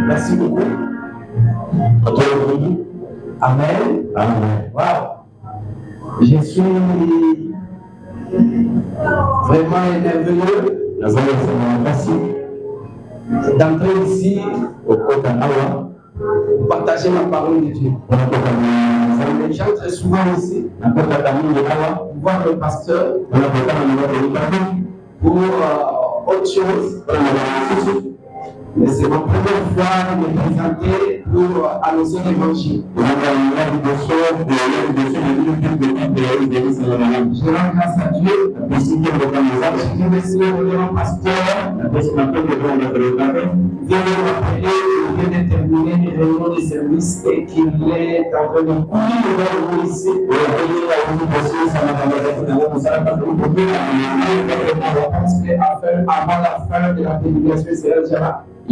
Merci beaucoup. Amen. Amen. Wow. Je suis vraiment émerveilleux d'entrer ici au Kotanawa partager la parole de Dieu. Les gens très souvent ici voir le pasteur pour autre chose. Mais c'est ma première fois de me présenter pour annoncer l'évangile. Je rends grâce à Dieu. Je remercie le grand pasteur. Vient de terminer les réunions de service et qu'il est en train de courir vers vous ici. Avant la fin de la prédication, c'est déjà là. Et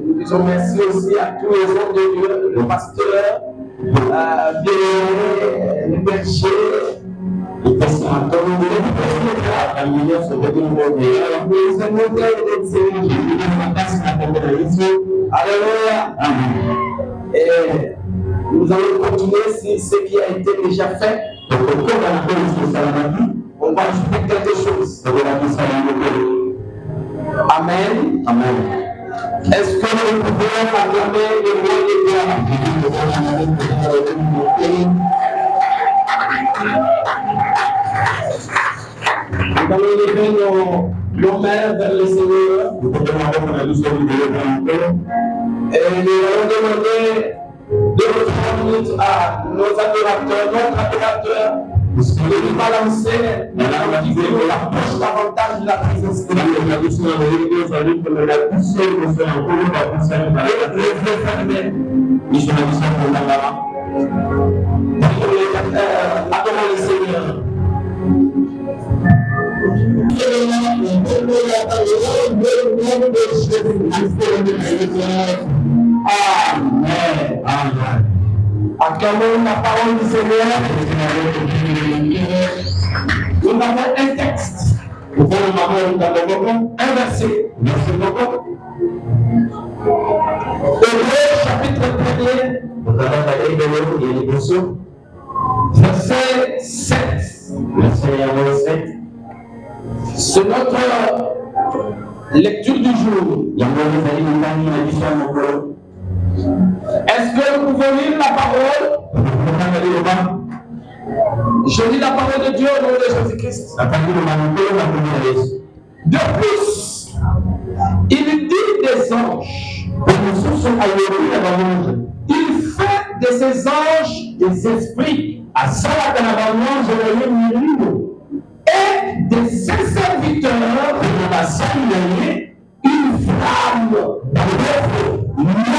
nous disons merci aussi à tous les hommes de Dieu, le pasteur, le berger, le pasteurs, alléluia. Et nous allons continuer ce qui a été déjà fait. On va ajouter quelque chose. Amen. Amen. Est-ce que nous pouvons acclamer le roi de gloire? Nous allons lever nos mains vers le Seigneur. Et nous allons demander 2-3 minutes à nos adorateurs, notre adorateur, de nous balancer, de l'approche davantage de la présence de Dieu. Adorons le Seigneur. Amen. Amen. Acclamons la parole du Seigneur. Nous avons un texte. Un verset. Hébreux chapitre 1er. Verset 7. C'est notre lecture du jour. Est-ce que nous pouvons lire la parole? Je lis la parole de Dieu au nom de Jésus-Christ. De plus, il dit des anges. Il fait de ces anges des esprits. Et de ses serviteurs âme.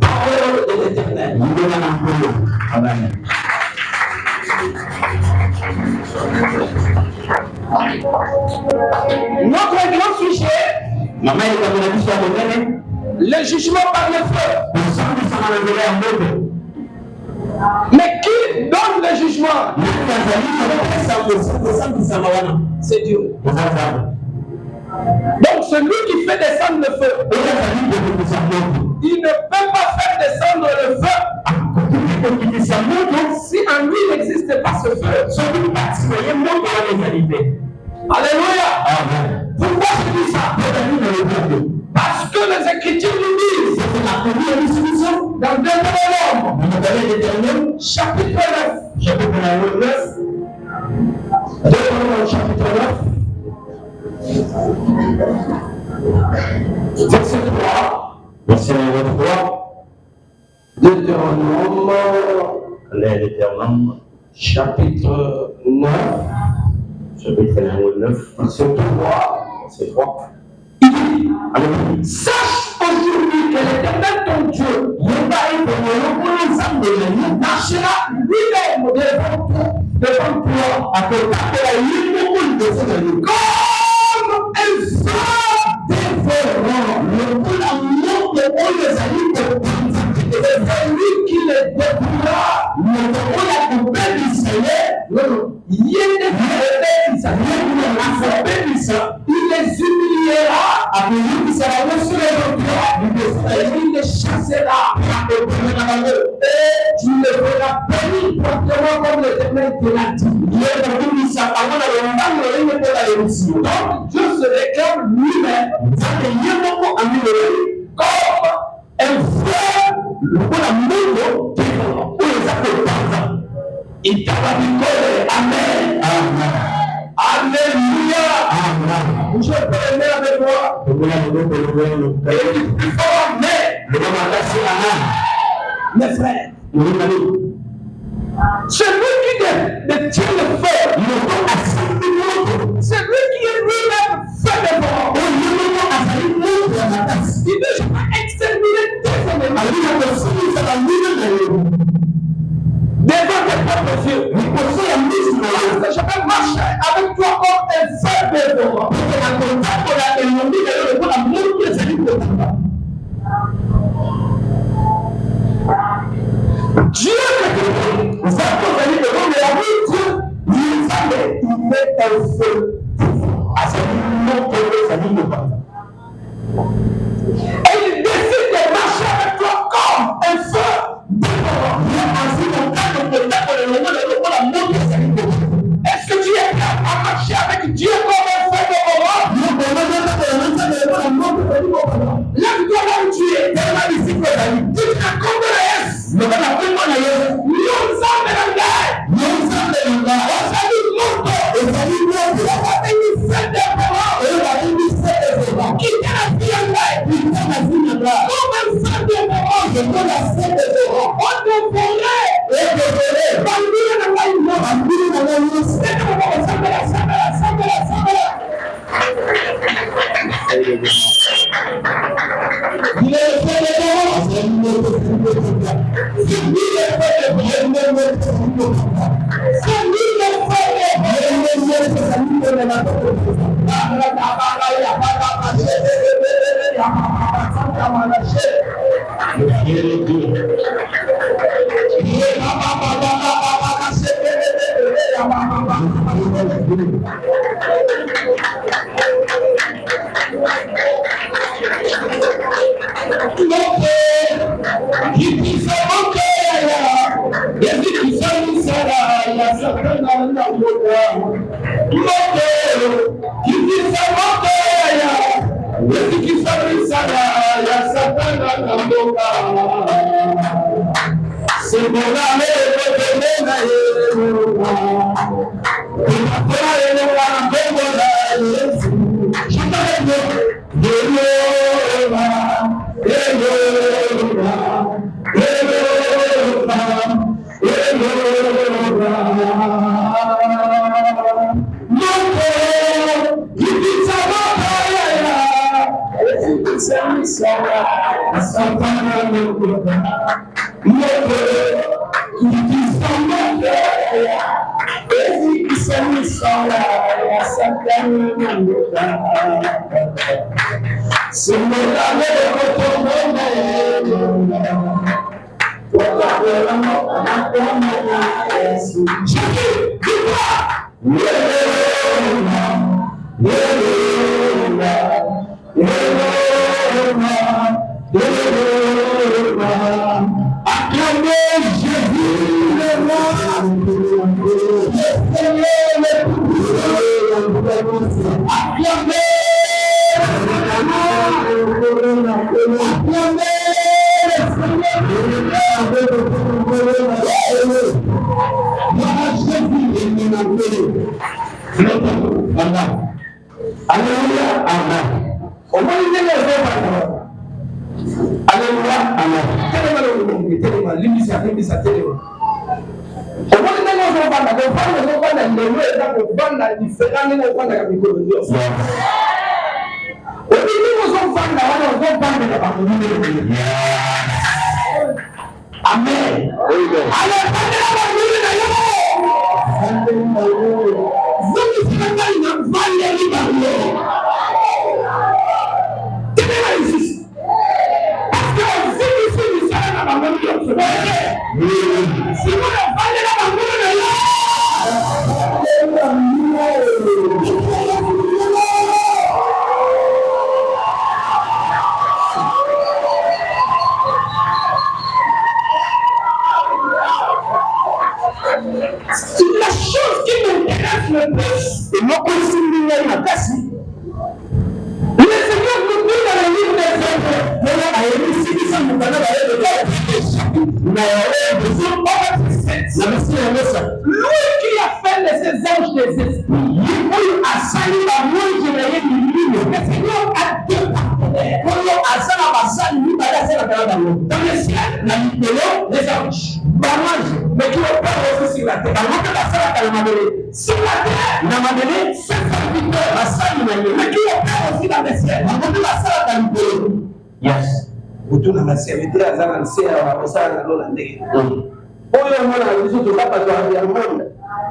Parole de l'Éternel. Amen. Notre grand sujet, le jugement par le feu. Mais qui donne le jugement? C'est Dieu. Donc celui qui fait descendre le feu, il ne peut pas faire descendre le feu si en lui n'existe pas ce feu. Alléluia. Pourquoi je dis ça? Parce que les Écritures nous disent dans Deutéronome chapitre 9, Deutéronome chapitre 9, verset 3, Deutéronome chapitre 9, verset 3. Sache aujourd'hui que l'Éternel ton Dieu marchera lui-même devant toi comme un feu dévorant. C'est lui qui les détruira. Il les humiliera et il les chassera et tu le feras bénir promptement comme l'Éternel te l'a dit. Donc Dieu se réclame lui-même comme un frère. Il t'a dit Amen. Alléluia. Je peux aimer avec moi. Et il plus fort, mais mes frères, celui qui détient le feu, c'est lui qui est lui-même fait de mort. Il ne veut pas exterminer tes ennemis. Devant tes propres yeux, je vais marcher avec toi comme un feu dévorant. Dieu vous a donné le nom de la vie, Dieu, il met un feu à ce nom de sa vie de base. Et il décide de marcher avec toi comme un feu dévorant. Est-ce que tu es prêt à marcher avec Dieu comme un feu dévorant? Lève-toi là où tu es. Dis à Congolais.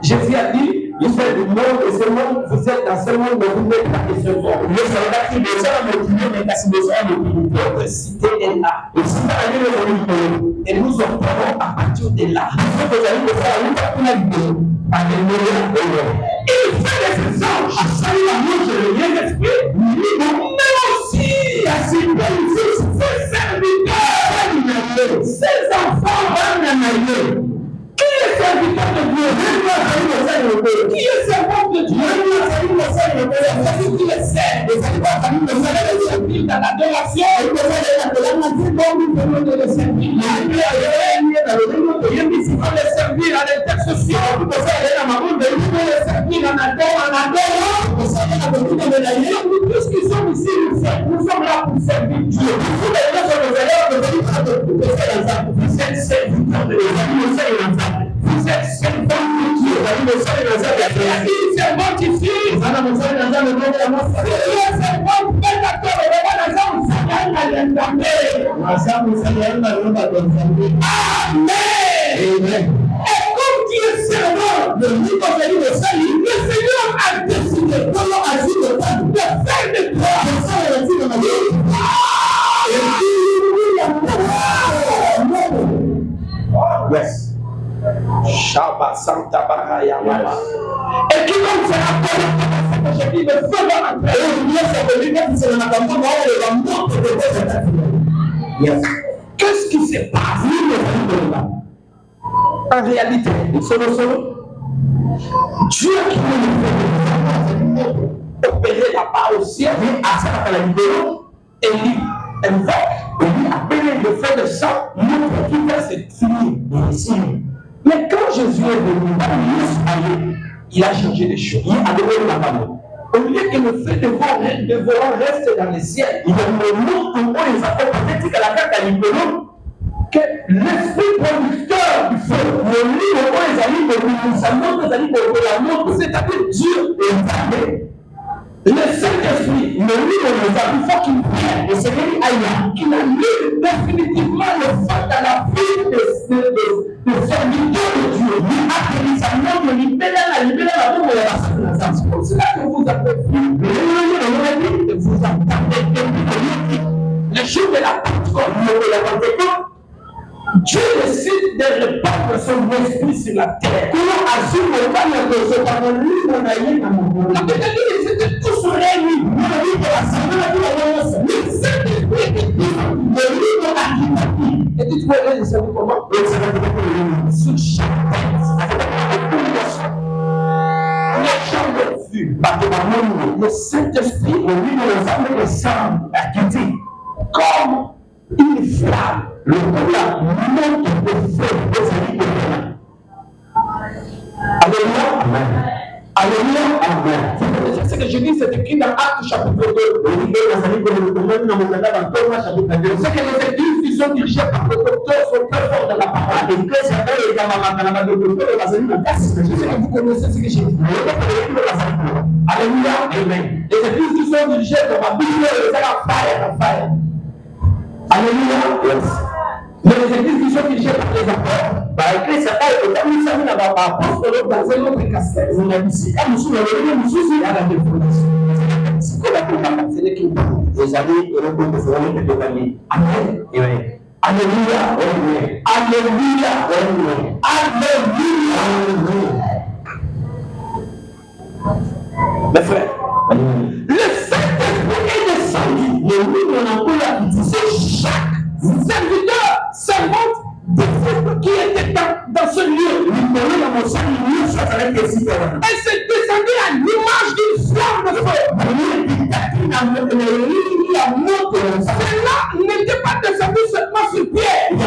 Jésus a dit, vous êtes du monde et ce monde, vous êtes dans ce monde, mais vous n'êtes pas de ce monde. Votre cité est là. Et nous opérons à partir de là. Il fait des échanges à saluer la mort de l'esprit, mais aussi à ses serviteurs, ses enfants. Qui est serviteur de Dieu? Qui est servant de Dieu? Celui qui le sert, le servir dans l'adoration, le servir à l'intercession, le servir en adorant. Nous tous qui sommes ici, nous sommes là pour servir Dieu. Vous êtes serviteurs de Dieu. Vous êtes servant de Dieu. Il servant ici. Amen. Et comme qui est servant de nous comme le salut, le Seigneur a décidé, comment a dit le temps, de faire de toi. Yes. Shabbat Santa Baraya Mama. Et qui donc sera connecté à ce que je dis, le feu va entrer. Yes. Qu'est-ce qui se passe? En réalité, solo, Dieu qui nous fait opérer là-bas au ciel, à ça la vidéo, et lui invoque, et lui appelle le feu de sang, nous pour tout faire c'est fini. Mais quand Jésus est venu, il a changé les choses. Il a donné la parole. Au lieu que le feu dévorant reste dans le ciel, il y a le mot où ils appellent peut-être qu'à la carte à l'hypnose, que l'esprit producteur du feu, le livre où ils allaient de nous, c'est-à-dire Dieu est le Saint-Esprit, Mais lui, il faut qu'il vienne. Et c'est lui qu'il annule définitivement le fait dans la vie de serviteur de Dieu. Il a tenu sa main, il libère la main, c'est là que vous avez vu. Vous entendez le jour de la Pentecôte, Dieu décide de répandre son esprit sur la terre. La Bible dit qu'ils étaient tous réunis. Le Saint-Esprit était dit. Et tu vois, vous savez comment? Sur chaque tête, les gens l'ont vu. Le Saint-Esprit, le descend comme une flamme. Le courant monte de feu des amis de Dieu. Alléluia. Amen. Alléluia. Amen. C'est ce que je dis, c'est écrit dans Actes chapitre 2. C'est que les églises qui sont dirigées par le docteur sont très forts dans la parole. C'est ce que vous connaissez, ce que j'ai dit. Alléluia. Amen. Les églises qui sont dirigées par la Bible, c'est la fire. Alléluia. Yes. Mais les églises qui sont dirigées par les apôtres, dans un autre casquette, vous m'avez dit, c'est comme si vous avez à la défense. C'est quoi la propagande? C'est les qui les amis et le peuple feront les deux amis. Amen. Alléluia. Alléluia. Alléluia. Mes frères, le Saint-Esprit est descendu. Le livre c'est chaque serviteur, servante, disciple qui était dans ce lieu. Et c'est descendu à l'image d'une flamme de feu. Cela n'était pas descendu seulement sur Pierre, mais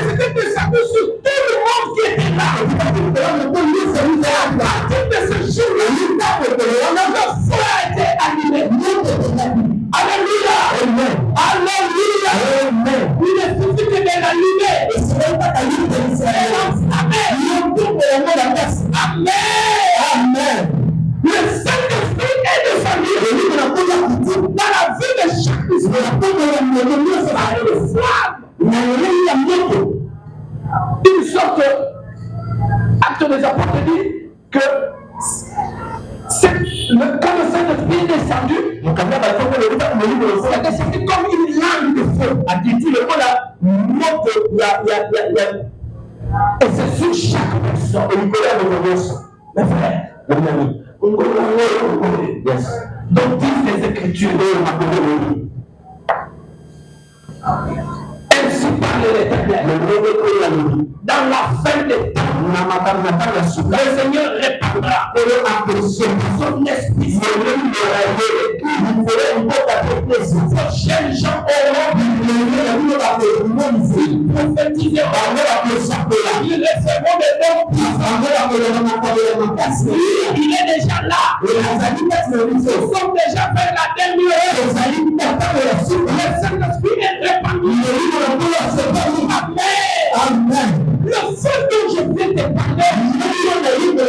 c'était descendu sur tout le monde qui était là. À partir de ce jour-là, le feu a été allumé. Alléluia. Alléluia. Il est suffit de l'allumer. Et c'est même pas d'allumer. Amen. Le Saint-Esprit est descendu dans la vie de chaque flamme. Une sorte acte des apôtres dit que quand le Saint-Esprit est descendu, c'est descendu comme une langue de feu. Et c'est sur chaque personne. Mes frères, mes amis, donc disent les Écritures. Ainsi parle l'Éternel. Dans la fin des temps, le Seigneur répandra son esprit. Vos jeunes gens auront ils prophétiseront. Ils recevront des dons. Il est déjà là. Nous sommes déjà vers la dernière. Le Saint-Esprit est répandu. Amen. Le feu dont je viens te parler, tu ne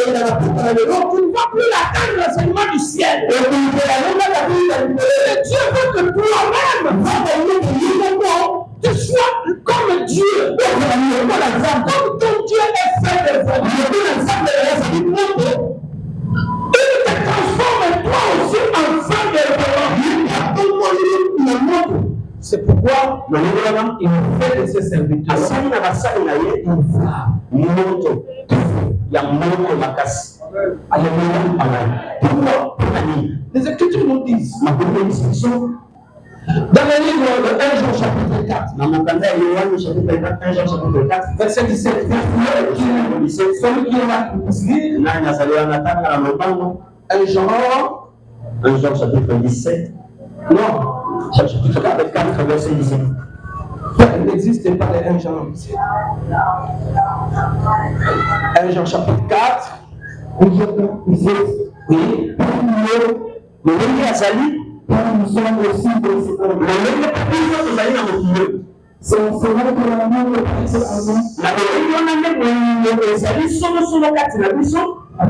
vas plus attendre l'enseignement du ciel. Et Dieu veut que toi-même, tu sois comme Dieu. Comme ton Dieu est fait de vrai. Il te transforme toi aussi en fin de vrai. C'est pourquoi il fait de ses serviteurs Pourquoi? Les Écritures nous disent dans le livre de 1 Jean chapitre 4, verset 17, celui qui est là pour lire 1 Jean chapitre 17. Non, chapitre 4, verset 17. Il n'existe pas les 1 Jean 17. 1 Jean chapitre 4. Oui. Le Azali. Nous sommes aussi des Tel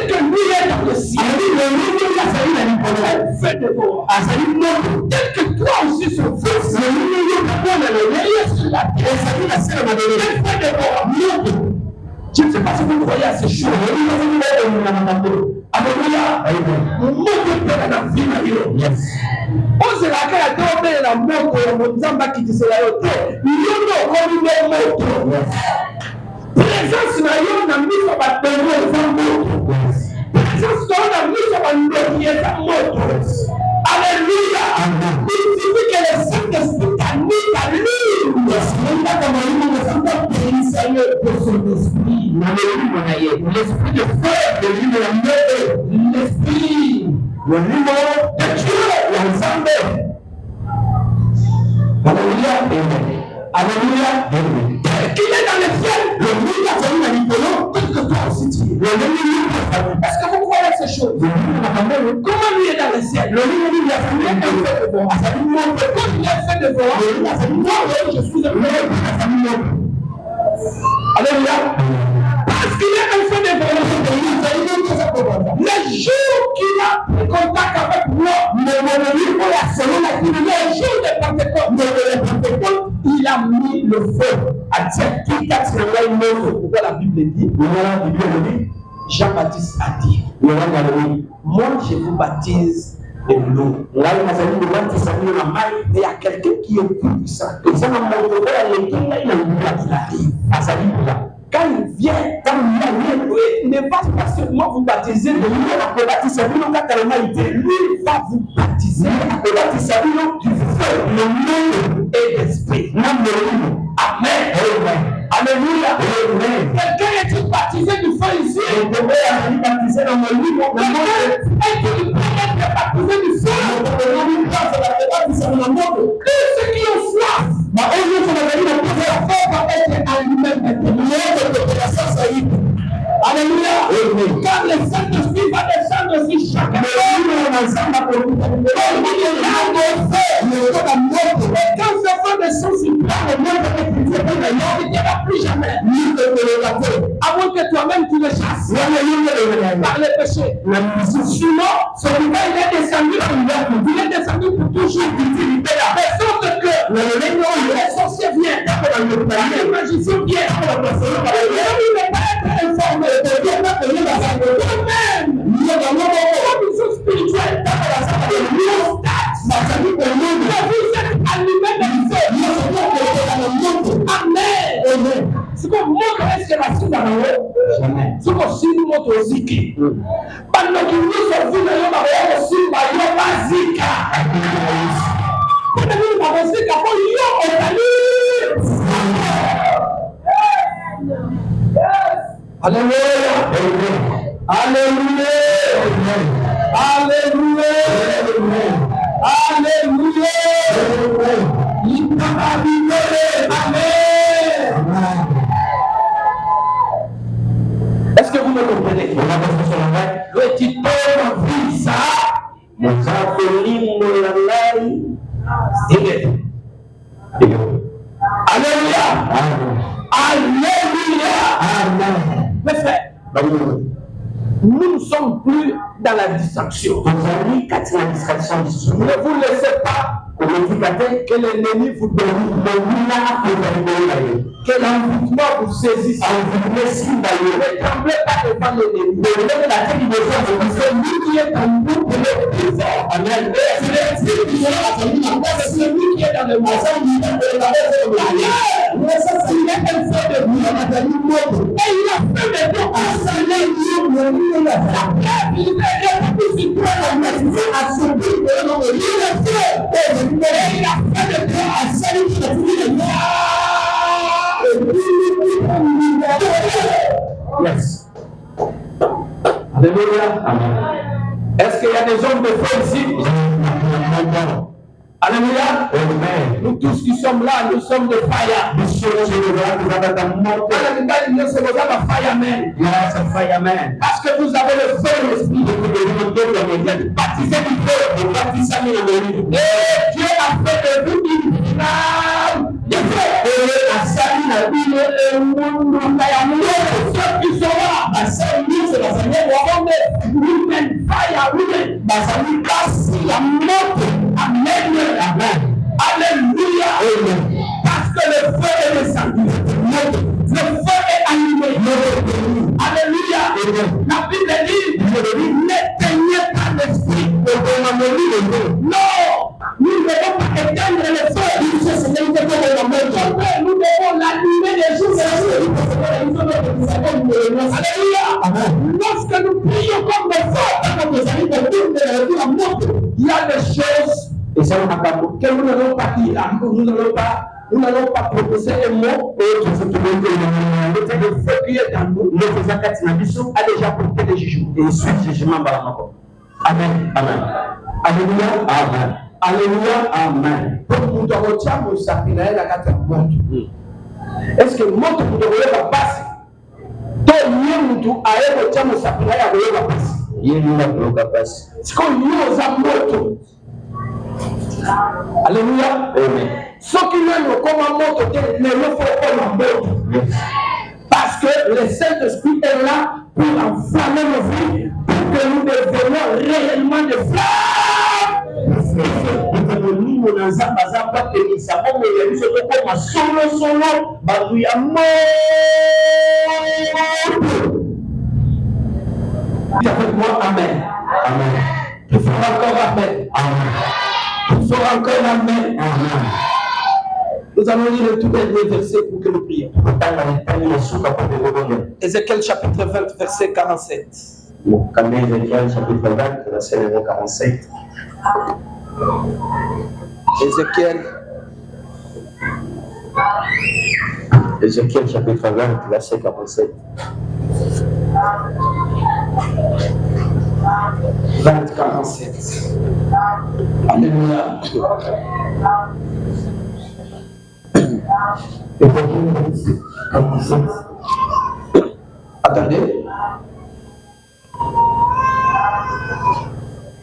que lui est dans le ciel, elle fait de voir. Tel que toi aussi son fils, elle fait de voir. Je ne sais pas si vous croyez à ces choses. Alléluia. Moto pena na vie na yo. Ozelaka ya tobe na moto ya monzamba kitisela yo te. Yo no komi no moto. Présence na yo na miso ba tongo eza moto. Présence na miso ba ndoki eza moto. Alléluia. Il suffit que le Saint-Esprit t'anime à lui. L'esprit de feu de lui l'esprit le numéro de Dieu l'ensemble. Alléluia. Alléluia. Qu'il est dans le ciel, le monde a fallu la Nicolas, tel que toi aussi tu es. Est-ce que vous croyez ces choses? Comment lui est dans le ciel? Le monde a fallu un fait de voir. Quand il a fait de voir, il a fallu moi, je suis un peu. Alléluia. Parce qu'il est un fait de voir. Le jour qu'il a pris contact avec moi, le jour de Pentecôte, il a mis le feu à dire qui a tiré une autre. Pourquoi la Bible dit? Jean-Baptiste a dit, moi je vous baptise de l'eau. Mais il y a quelqu'un qui est plus puissant. Il arrive. Quand il vient, il ne va pas seulement vous baptiser de l'eau, lui va vous baptiser du feu, le nom et l'esprit. Amen. Alléluia. Quelqu'un est-il baptisé du feu ici? Quelqu'un est-il baptisé du feu? Tous ceux qui ont soif, va être allumé. Alléluia. Quand le Saint-Esprit va descendre aussi chaque année, et quand ce feu descend sur toi, le monde il ne dira plus jamais. À moins que toi-même tu le chasses par les péchés. Sinon, celui-là il est descendu pour toujours. De sorte que les sorciers viennent, les magiciens viennent, il ne pas être informé. Toi-même, comme ils sont spirituels, vous êtes allumés de feu. Amen. C'est comme moi, est-ce que la suite à l'eau? C'est comme si nous montrons au ziki. Pendant que nous sommes venus, nous avons aussi ma zika. Pendant que nous avons zika, pour yo, Alléluia. Alléluia. Alléluia. Alléluia. Amen. Est-ce que vous me comprenez? Le titre de ça. Alléluia. Alléluia. Amen. Mes frères, nous ne sommes plus dans la distraction. Ne vous laissez pas que l'ennemi vous domine, que l'envoûtement vous saisisse. Ne tremblez pas devant l'ennemi. C'est lui qui est en vous pour le plus fort. Amen. C'est lui qui est dans le monde. Il est un feu de vie. Et il a fait des dons à sa Yes. Alléluia. Est-ce qu'il y a des hommes de feu ici? Alléluia. Nous Nous tous qui sommes là, nous sommes de fire. Parce que vous avez le feu de l'esprit. Baptisé du feu. Et Dieu a fait de vous une flamme de feu. Ceux qui sont là, women, fire, women. Amen. Alléluia. Parce que le feu est descendu. Le feu est allumé. Alléluia. La Bible dit, n'éteignez pas l'esprit. Non, nous ne devons pas éteindre le feu. Nous devons l'allumer des jours. Alléluia. Lorsque nous prions comme le feu, il y a des choses que nous n'allons pas dire. Nous n'allons pas proposer un mot. Le feu qui est dans nous, a déjà porté des jugements. Et suite jugement. Amen. Amen. Alléluia. Amen. Alléluia. Amen. Est-ce que moto kutokoleka basi to nye mtu aeko chamo sapina ya kutoka basi yeye kutoka basi siko nyoza moto. Alléluia. Amen. Ce qui nous comme moto ne le faut pas moto. Parce que le Saint-Esprit est là pour enflammer nos vies, pour que nous devenions réellement des flammes. Avec moi, amen. Amen. Tu feras encore amen. Amen. Tu feras encore amen. Amen. Nous allons lire le tout dernier verset pour que nous prions. Ézéchiel chapitre 20, verset 47. Ézéchiel chapitre 20, verset 47. Ézéchiel chapitre 20, verset 47. 20, 47. Alléluia. Attendez.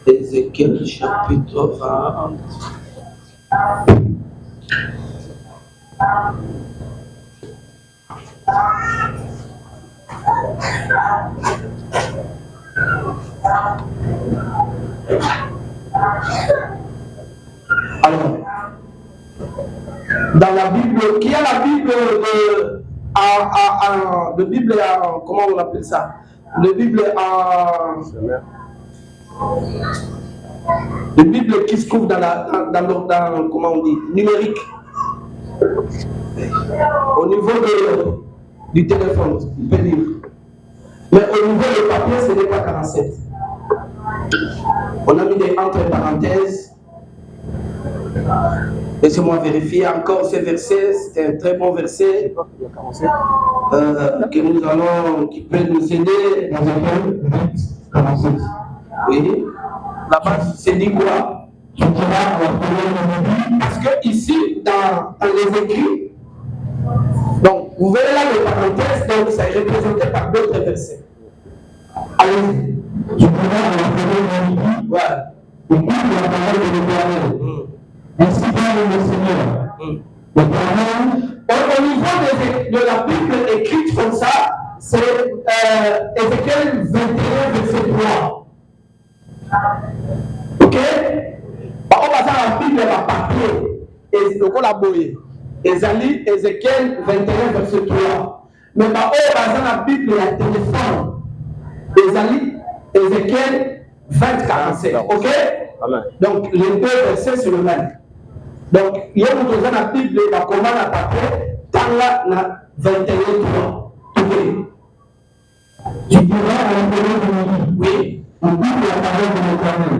Ézéchiel chapitre 20. Alors, dans la Bible, qui a la Bible de Bible comment on appelle ça? Le Bible le Bible qui se trouve dans comment on dit, numérique. Au niveau du téléphone, il peut lire. Mais au niveau du papier, ce n'est pas 47. On a mis des entre parenthèses. Laissez-moi vérifier encore ce verset. C'est un très bon verset que nous allons, qui peut nous aider. Oui. Là-bas, c'est dit quoi? Parce que ici, dans les écrits, donc vous verrez là les parenthèses, donc ça est représenté par d'autres versets. Allez-y. Voilà. Écoute la parole de l'Éternel. Ainsi parle le Seigneur. Au niveau de la Bible écrite comme ça, c'est Ézéchiel 21, verset 3. Ok? Par contre, la Bible va papier. Et le collaborer. Ézéchiel 21, verset 3. Mais par contre, la Bible, la téléphone. Ézéchiel 20, 47. Ok? Amen. Donc, les deux versets sur le même. Donc, il y a une la Bible, la commande à papier, dans la 21, 3. Tu diras à l'intérieur de mon vie. Oui. On dit la parole de l'Éternel.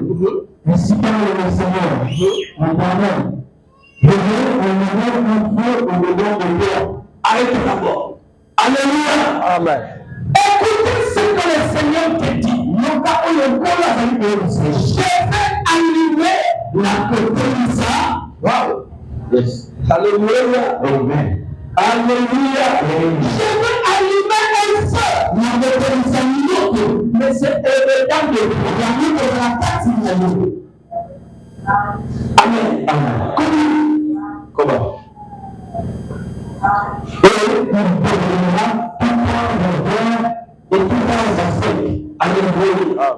Ainsi parle le Seigneur. L'Éternel. Je veux un feu au dedans de toi. Arrête d'abord. Alléluia. Amen. Écoutez ce que le Seigneur te dit. Je vais allumer la côté de ça. Wow. Yes. Alléluia. Amen. Alléluia. Je veux allumer un feu. Mais c'est évident de programmer pour la partie. Amen. Amen. Comment? Et il deviendra tout le et tout le Alléluia.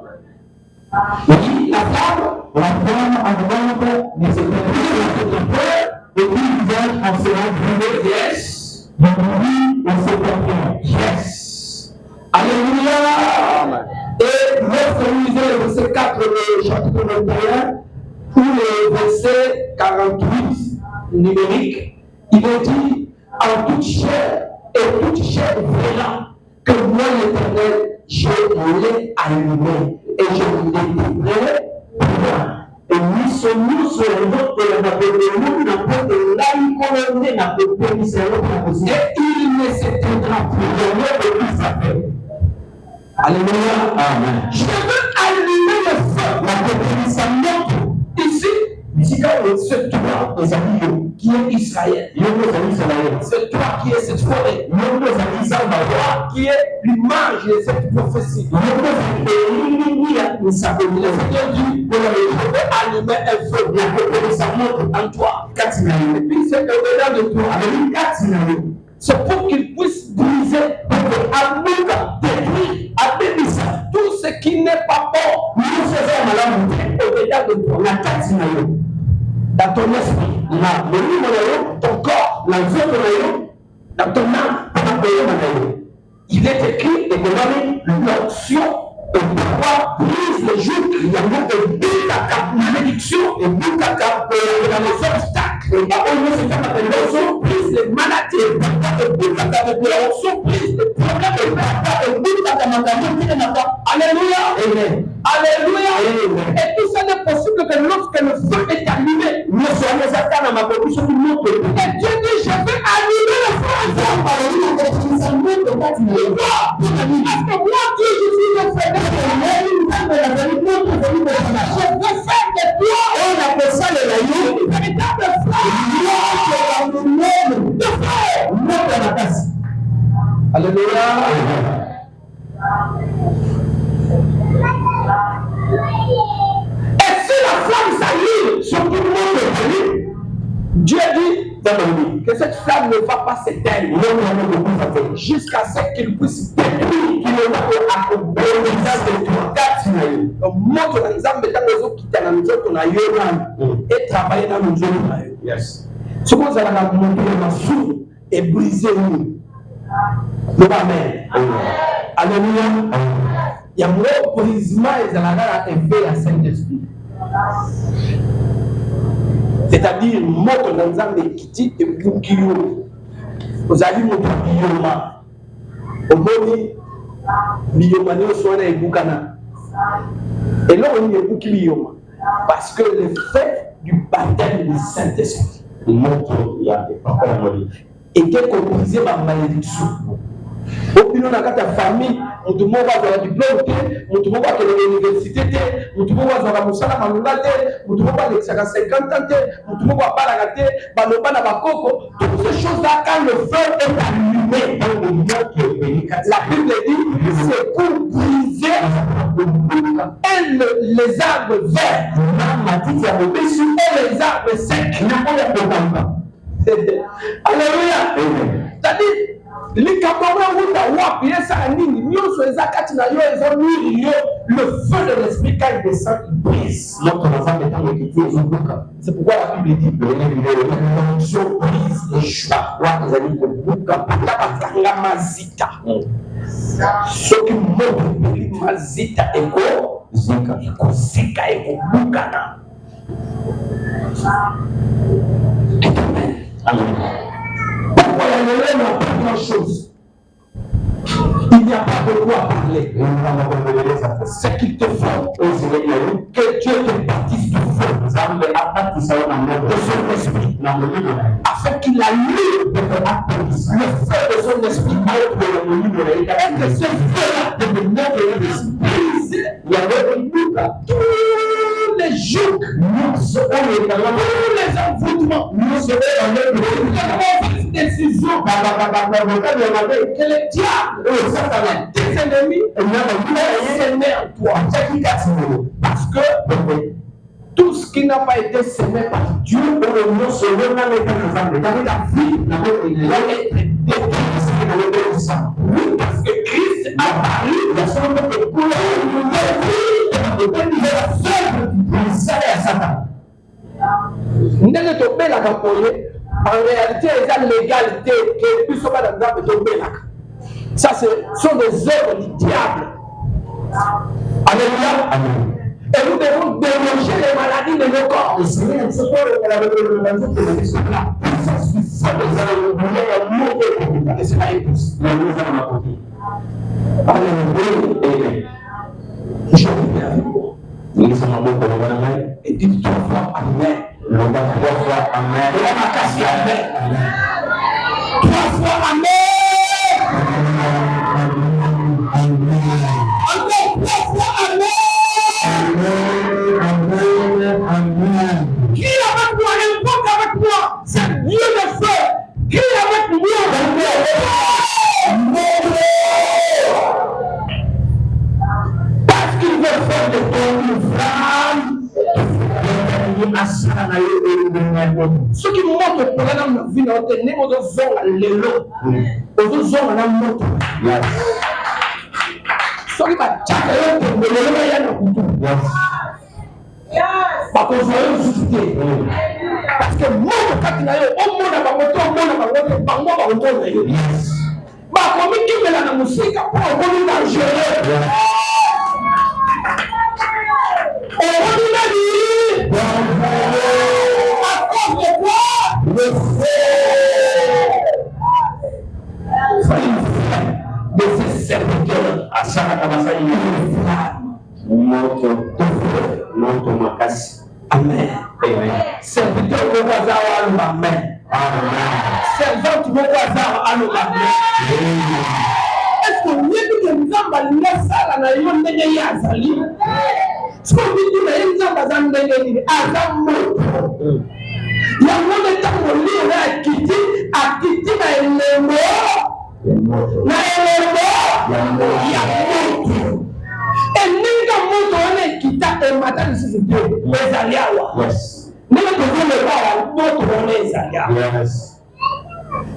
Oui, la femme avance, mais c'est et puis il vient en se brûler. Yes. Oui, on se comprend. Yes. Alléluia. Et lorsque vous lisez le verset 4 du chapitre 21, ou le verset 48 numérique, il est dit en toute chair et toute chair verra que moi l'Éternel, je l'ai allumé et je l'éteindrai point. Et nous sommes sur le nom de la Babylone, et il ne s'éteindra plus. Alléluia. Amen. Je veux allumer le feu. La Babylone ici. C'est toi, mes amis, qui est Israël. C'est toi qui est cette forêt. C'est toi qui est l'image de cette prophétie. Le Seigneur dit, je vais allumer un feu en toi. Et puis c'est au-delà de toi. C'est pour qu'il puisse briser, détruire, tout ce qui n'est pas bon. Nous faisons au-delà de toi. Dans ton esprit, ton corps, dans ton âme, il est écrit et demandé l'onction et pouvoir brise les jours criards et brise la malédiction et brise dans les obstacles. L'onction brise les maladies et brise l'onction brise les problèmes et brise la Alléluia. Amen. Alléluia. Et tout ça n'est possible que lorsque le feu est allumé. Et Dieu dit, je vais allumer le feu. Parce que moi, Dieu, je suis le feu. Je vais faire de toi. On appelle ça le rayon. Une véritable feu. Alléluia. Et si la flamme s'allume sur tout le monde, Dieu dit que cette flamme ne va pas s'éteindre jusqu'à ce qu'il puisse détruire, qu'il ne va pas accomplir de toi. Donc, moi, je vais quitter la maison et travailler dans la maison. Ce que vous allez monter ma soupe et briser nous. Amen. Alléluia. Il y a moins brisement et la effet à Saint-Esprit. C'est-à-dire, moi, dans un équité et bouquillon. Vous avez mon bioma. Au moni, bioma, nous sommes et boukana. Et là, on est bouquillon. Parce que le fait du baptême du Saint-Esprit montre qu'il y a des problèmes. Et qu'est-ce qu'on brisait ma malédiction? Au plus, on a ta famille, on te montre à la diplôme, on te montre à l'université, on te montre à la moussala manulate, on te montre à l'examen 50 ans, on te montre à la gâté, baloba na bakoko. Toutes ces choses-là, quand le feu est allumé, la Bible dit, c'est pour briser les arbres verts, et les arbres secs. Alléluia. C'est-à-dire, les camarades où tu as ça en ligne, le feu de l'esprit quand il descend, il brise. C'est pourquoi la Bible dit l'onction brise les choix. La mazita. Ce qui montre mazita et quoi? Zika et bukana. Amen. Pourquoi il n'y a pas grand-chose? Il n'y a pas de quoi parler. Ce qu'il te faut, que Dieu te baptise du feu de son esprit, afin qu'il allume le feu de son esprit, et que ce feu-là te brise. Il y avait une boucle. Tous les les jougs, tous les envoûtements, toutes les mauvaises décisions que le diable et tes ennemis ont semé en toi. Parce que tout ce qui n'a pas été semé par Dieu, dans ta vie, doit être détruit. Oui, parce que Christ a paru de son pour ndenge tobelaka boye en réalité eza légalité que biso bana nzambe tobelaka. Ça ce sont des œuvres du diable. Alléluia. Amen. Et nous devons déloger les maladies de nos corps. Et c'est pas impossible. Alléluia. Je reviens avec moi. Et dis 3 fois Amen. 3 fois Amen. 3 fois Amen. Encore 3 fois Amen. Qui avec moi, invoque avec moi, c'est Dieu de feu. Qui avec moi, parce qu'il veut faire de toi une femme. Ce qui montre pour la vie, c'est que nous avons l'élo. Nous avons la moto. Ce qui va tchaker, parce que parce que moi, quand il y a un monde à moto, un monde à moto, comme il y a la musique, pour un monde dangereux. Et on a dit, à cause de quoi le fait de ces serviteurs à Sarakamasai, monte ma casse. Amen. Serviteur au hasard, amen. Servante au hasard, amen. Est-ce que nous avons dit que ça na yo ndenge ya azali? Ce qu'on dit que nous avons ndenge azam moto. Ya monde tango li na akiti na elembo. Na elembo ya moto. Et ninga moto wana kita e matani sisi ezali awa. Yes. Ninga tozole ba moto wana ezali awa. Yes.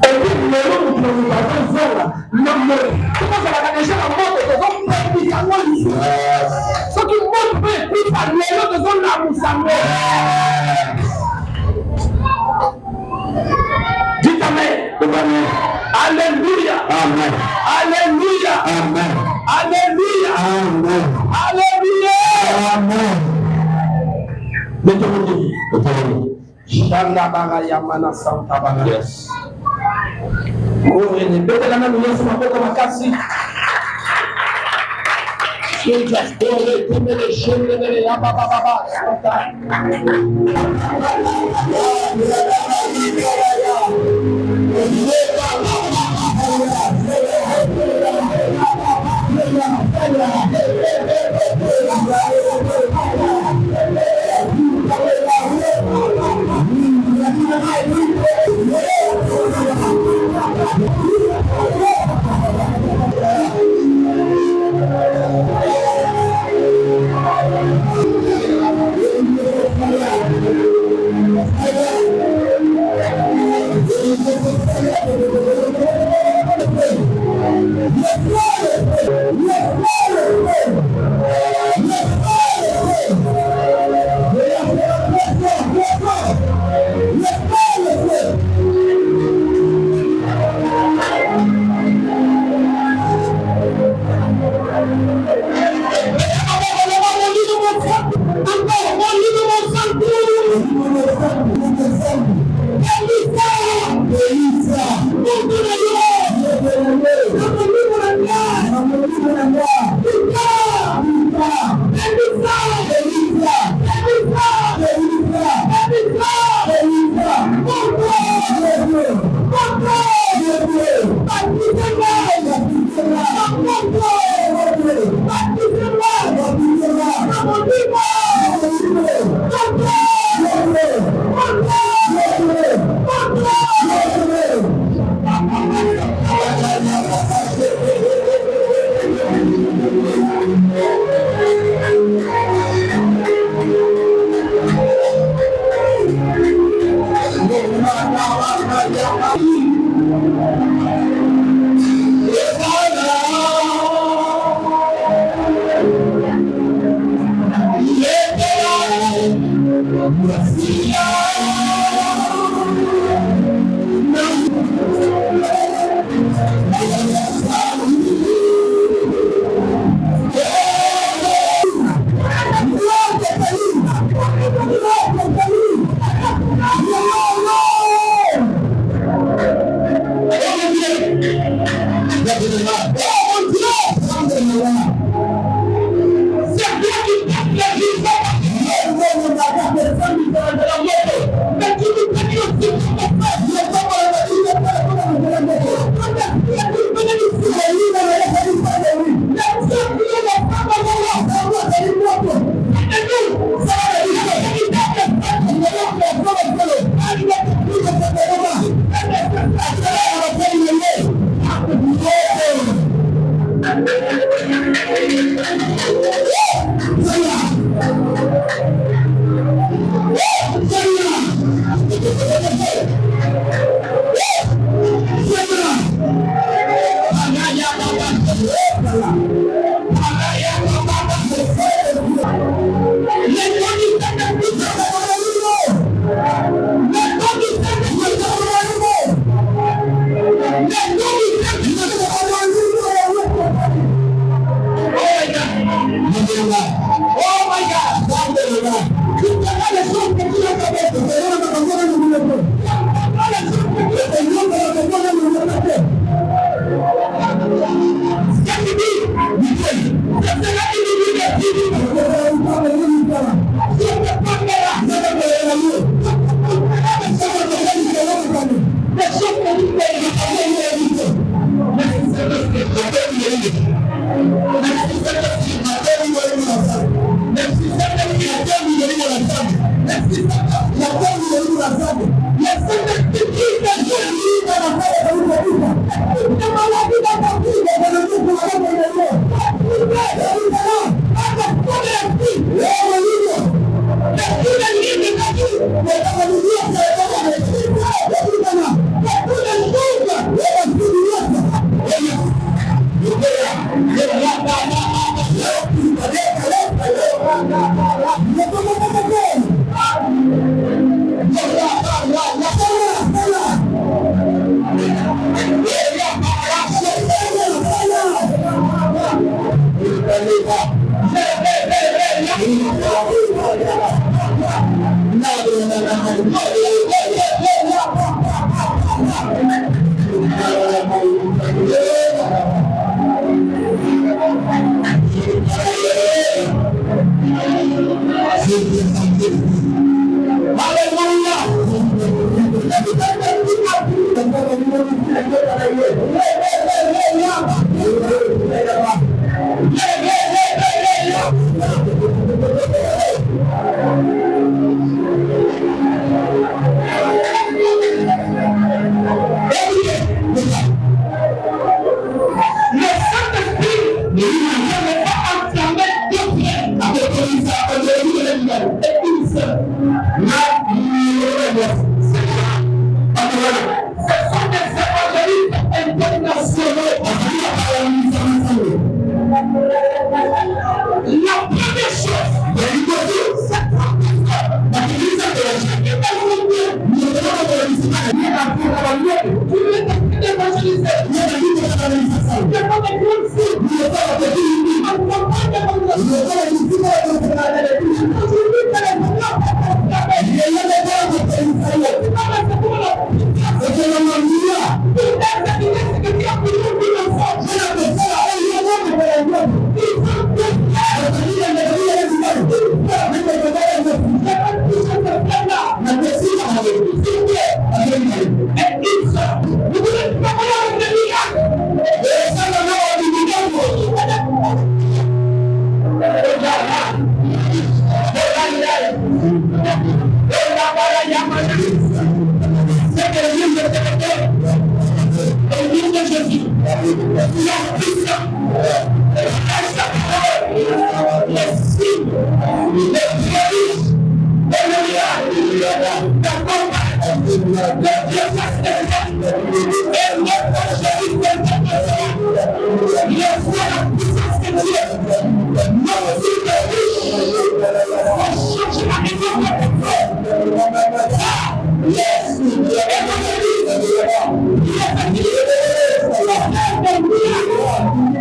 Et puis lelo nous avons zonga na moto. Comment ça va cacher la moto de zone petit kango. Ce qui monte peut plus par lelo de zone la musambe. Dites amen. Amen. Alléluia. Amen. Alléluia. Amen. Alléluia. Amen. Alléluia. Amen. Maintenant, Shanda baga yamana santa baga. Yes. Oh, il est bête la même chose ma boca makasi. Je just go le comme les chaînes de la baba baba santa.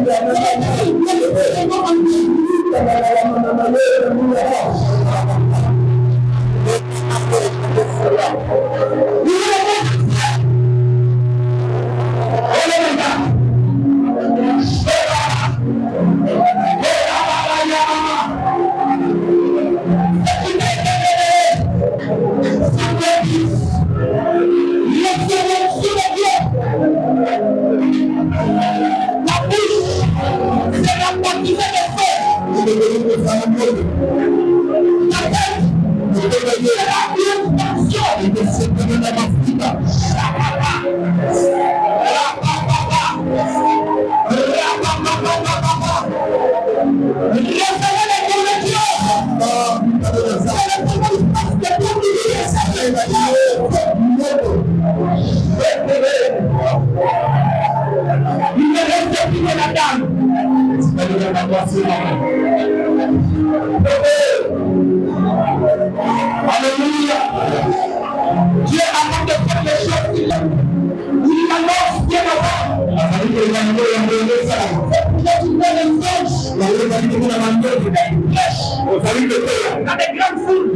Yes, La bouche, c'est la baptisée de feu. La tête, c'est la bienfaction. Révéler les convictions. C'est le premier passe de tout il ne reste plus que la dame. Alléluia. Dieu avant de faire les choses, il annonce bien avant. Dans des grandes foules,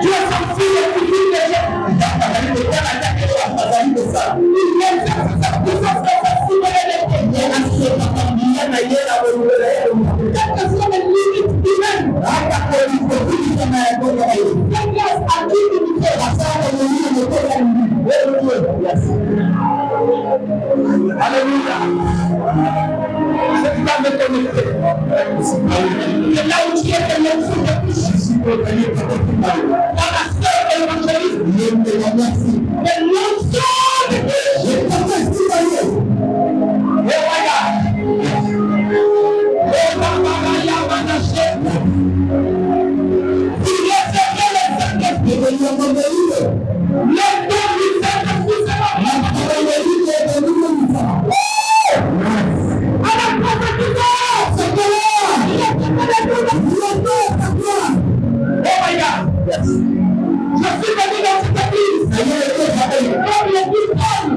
Dieu s'en fout de tout les gens. Alléluia. C'est pas me connecter. C'est là où tu es le fou de plus. Dans la sœur évangéliste. Mais l'ensemble de Dieu. Et voilà. Et Babaraya Manaché. Il est certain le Saint-Esprit. Le don du Saint-Esprit, c'est la à la prophétisation, c'est que là, il est oh my God, yes. Je suis venu dans cette église, comme le dit Paul,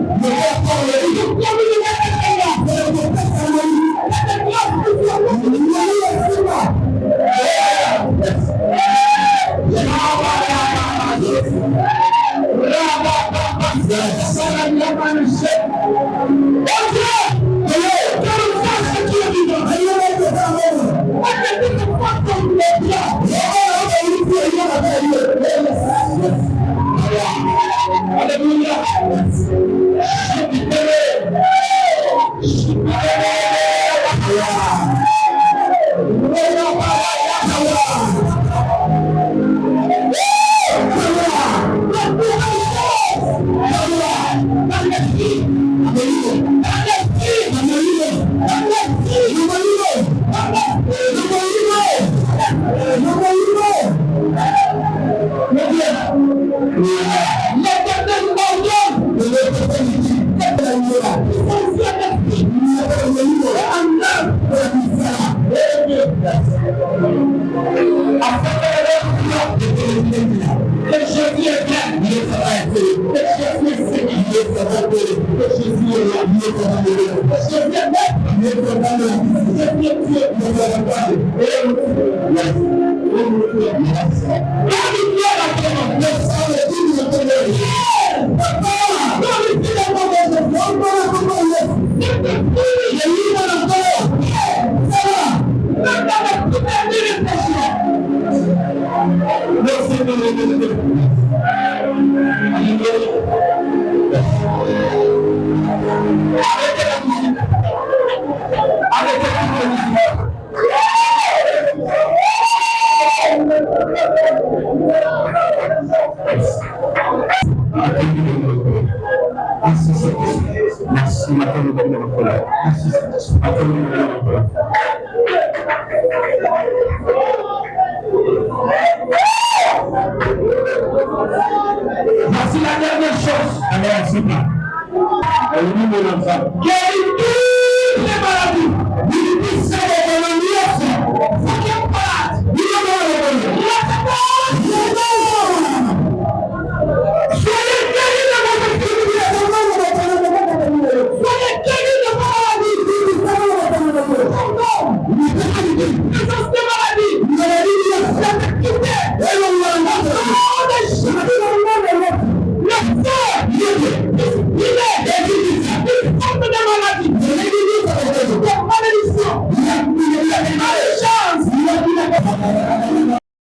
Voici la dernière chose. Guéris